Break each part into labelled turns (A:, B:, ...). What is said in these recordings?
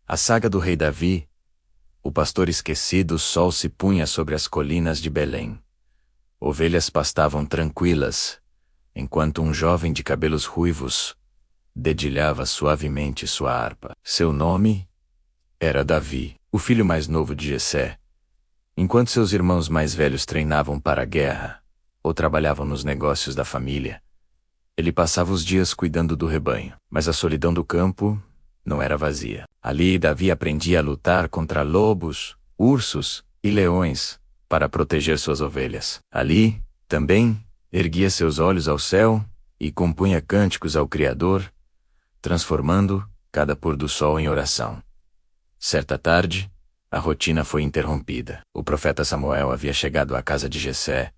A: A saga do rei Davi. O pastor esquecido, o sol se punha sobre as colinas de Belém. Ovelhas pastavam tranquilas, enquanto um jovem de cabelos ruivos dedilhava suavemente sua harpa. Seu nome era Davi, o filho mais novo de Jessé. Enquanto seus irmãos mais velhos treinavam para a guerra, ou trabalhavam nos negócios da família, ele passava os dias cuidando do rebanho. Mas a solidão do campo não era vazia. Ali Davi aprendia a lutar contra lobos, ursos e leões para proteger suas ovelhas. Ali, também, erguia seus olhos ao céu e compunha cânticos ao Criador, transformando cada pôr do sol em oração. Certa tarde, a rotina foi interrompida. O profeta Samuel havia chegado à casa de Jessé,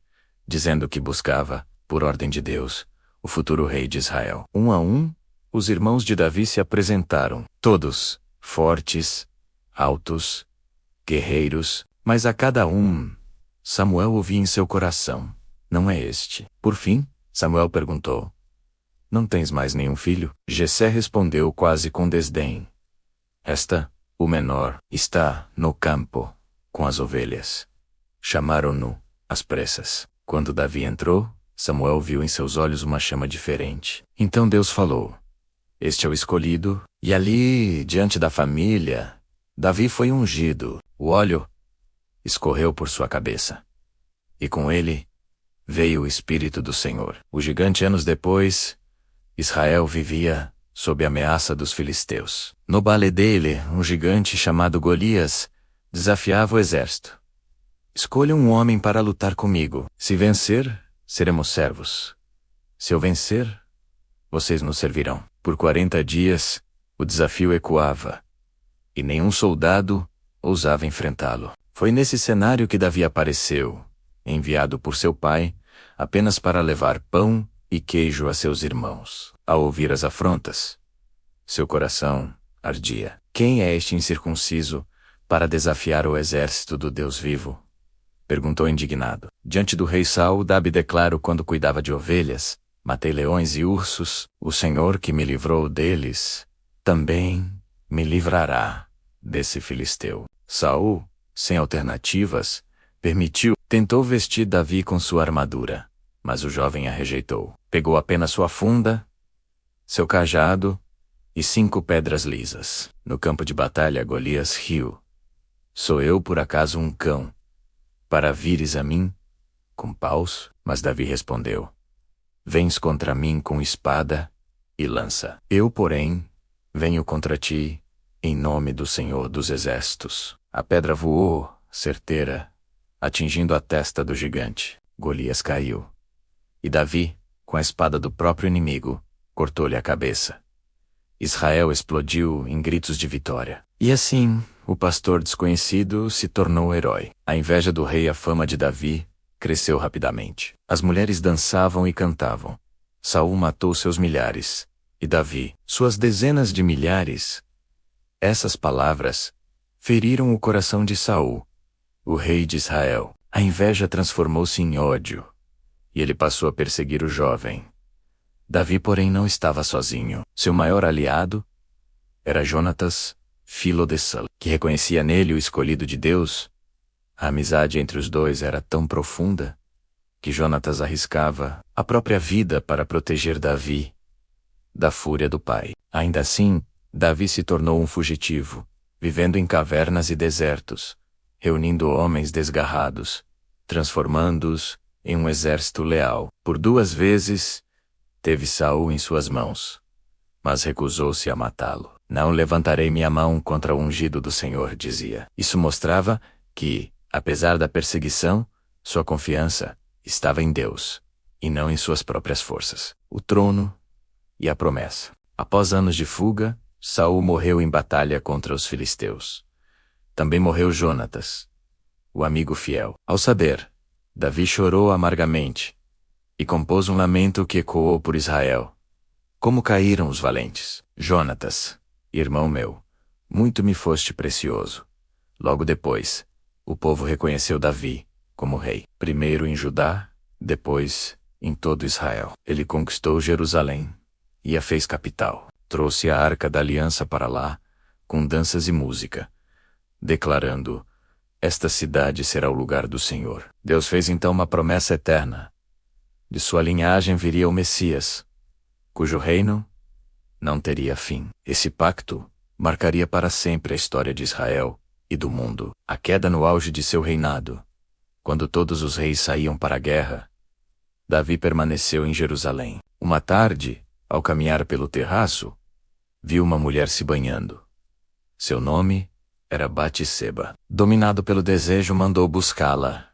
A: dizendo que buscava, por ordem de Deus, o futuro rei de Israel. Um a um, os irmãos de Davi se apresentaram, todos fortes, altos, guerreiros, mas a cada um, Samuel ouvia em seu coração: não é este. Por fim, Samuel perguntou: não tens mais nenhum filho? Jessé respondeu quase com desdém: esta, o menor, está no campo, com as ovelhas. Chamaram-no às pressas. Quando Davi entrou, Samuel viu em seus olhos uma chama diferente. Então Deus falou: este é o escolhido. E ali, diante da família, Davi foi ungido. O óleo escorreu por sua cabeça. E com ele veio o Espírito do Senhor. O gigante, anos depois, Israel vivia sob a ameaça dos filisteus. No vale dele, um gigante chamado Golias desafiava o exército. Escolha um homem para lutar comigo. Se vencer, seremos servos. Se eu vencer, vocês nos servirão. Por 40 dias, o desafio ecoava, e nenhum soldado ousava enfrentá-lo. Foi nesse cenário que Davi apareceu, enviado por seu pai, apenas para levar pão e queijo a seus irmãos. Ao ouvir as afrontas, seu coração ardia. Quem é este incircunciso para desafiar o exército do Deus vivo? Perguntou indignado. Diante do rei Saul, Davi declarou quando cuidava de ovelhas: matei leões e ursos, o Senhor que me livrou deles, também me livrará desse filisteu. Saul, sem alternativas, tentou vestir Davi com sua armadura, mas o jovem a rejeitou. Pegou apenas sua funda, seu cajado e 5 pedras lisas. No campo de batalha, Golias riu: sou eu por acaso um cão, para vires a mim com paus? Mas Davi respondeu: vens contra mim com espada e lança. Eu, porém, venho contra ti em nome do Senhor dos Exércitos. A pedra voou, certeira, atingindo a testa do gigante. Golias caiu. E Davi, com a espada do próprio inimigo, cortou-lhe a cabeça. Israel explodiu em gritos de vitória. E assim, o pastor desconhecido se tornou herói. A inveja do rei e a fama de Davi cresceu rapidamente. As mulheres dançavam e cantavam. Saul matou seus milhares, e Davi, suas dezenas de milhares. Essas palavras feriram o coração de Saul, o rei de Israel. A inveja transformou-se em ódio, e ele passou a perseguir o jovem. Davi, porém, não estava sozinho. Seu maior aliado era Jonatas, filho de Saul, que reconhecia nele o escolhido de Deus. A amizade entre os dois era tão profunda que Jonatas arriscava a própria vida para proteger Davi da fúria do pai. Ainda assim, Davi se tornou um fugitivo, vivendo em cavernas e desertos, reunindo homens desgarrados, transformando-os em um exército leal. Por 2 vezes, teve Saul em suas mãos, mas recusou-se a matá-lo. Não levantarei minha mão contra o ungido do Senhor, dizia. Isso mostrava que, apesar da perseguição, sua confiança estava em Deus, e não em suas próprias forças. O trono e a promessa. Após anos de fuga, Saul morreu em batalha contra os filisteus. Também morreu Jonatas, o amigo fiel. Ao saber, Davi chorou amargamente e compôs um lamento que ecoou por Israel. Como caíram os valentes! Jonatas, irmão meu, muito me foste precioso. Logo depois, o povo reconheceu Davi como rei, primeiro em Judá, depois em todo Israel. Ele conquistou Jerusalém e a fez capital. Trouxe a Arca da Aliança para lá, com danças e música, declarando: esta cidade será o lugar do Senhor. Deus fez então uma promessa eterna. De sua linhagem viria o Messias, cujo reino não teria fim. Esse pacto marcaria para sempre a história de Israel e do mundo. A queda no auge de seu reinado, quando todos os reis saíam para a guerra, Davi permaneceu em Jerusalém. Uma tarde, ao caminhar pelo terraço, viu uma mulher se banhando. Seu nome era Batseba. Dominado pelo desejo, mandou buscá-la.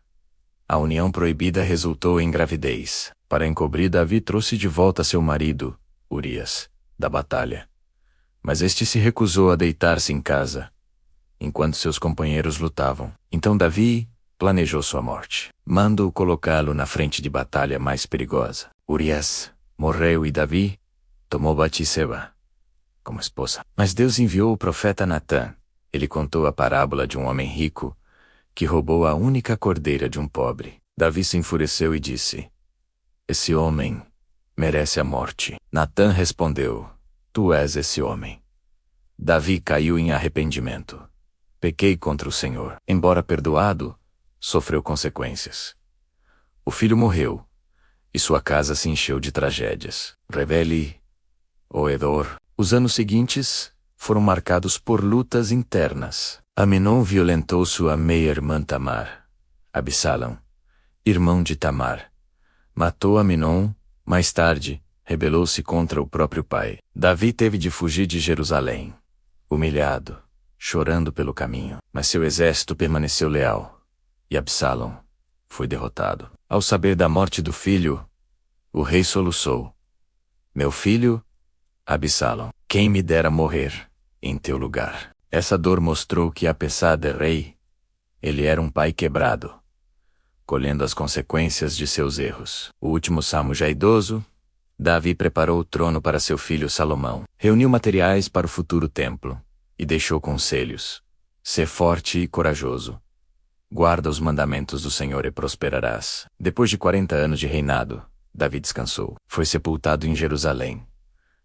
A: A união proibida resultou em gravidez. Para encobrir, Davi trouxe de volta seu marido, Urias, da batalha. Mas este se recusou a deitar-se em casa, enquanto seus companheiros lutavam. Então Davi planejou sua morte. Mandou colocá-lo na frente de batalha mais perigosa. Urias morreu e Davi tomou Batseba como esposa. Mas Deus enviou o profeta Natã. Ele contou a parábola de um homem rico que roubou a única cordeira de um pobre. Davi se enfureceu e disse: esse homem merece a morte. Natã respondeu: tu és esse homem. Davi caiu em arrependimento. Pequei contra o Senhor. Embora perdoado, sofreu consequências. O filho morreu, e sua casa se encheu de tragédias. Rebele, Oedor. Os anos seguintes foram marcados por lutas internas. Aminon violentou sua meia-irmã Tamar. Absalão, irmão de Tamar, matou Aminon. Mais tarde, rebelou-se contra o próprio pai. Davi teve de fugir de Jerusalém, humilhado, chorando pelo caminho. Mas seu exército permaneceu leal, e Absalão foi derrotado. Ao saber da morte do filho, o rei soluçou: meu filho, Absalão, quem me dera morrer em teu lugar. Essa dor mostrou que, apesar de rei, ele era um pai quebrado, colhendo as consequências de seus erros. O último salmo já idoso, Davi preparou o trono para seu filho Salomão. Reuniu materiais para o futuro templo e deixou conselhos: sê forte e corajoso. Guarda os mandamentos do Senhor e prosperarás. Depois de 40 anos de reinado, Davi descansou. Foi sepultado em Jerusalém,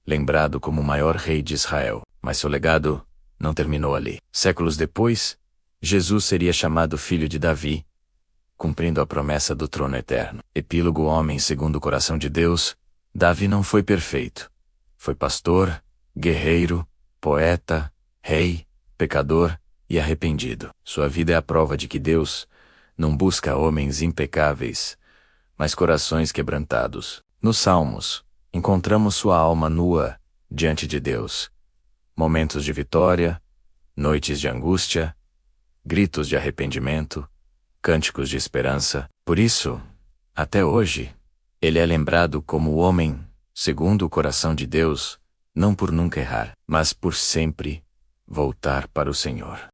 A: lembrado como o maior rei de Israel. Mas seu legado não terminou ali. Séculos depois, Jesus seria chamado filho de Davi, cumprindo a promessa do trono eterno. Epílogo: homem segundo o coração de Deus. Davi não foi perfeito. Foi pastor, guerreiro, poeta, rei, pecador e arrependido. Sua vida é a prova de que Deus não busca homens impecáveis, mas corações quebrantados. Nos Salmos, encontramos sua alma nua diante de Deus. Momentos de vitória, noites de angústia, gritos de arrependimento, cânticos de esperança. Por isso, até hoje, ele é lembrado como o homem segundo o coração de Deus, não por nunca errar, mas por sempre voltar para o Senhor.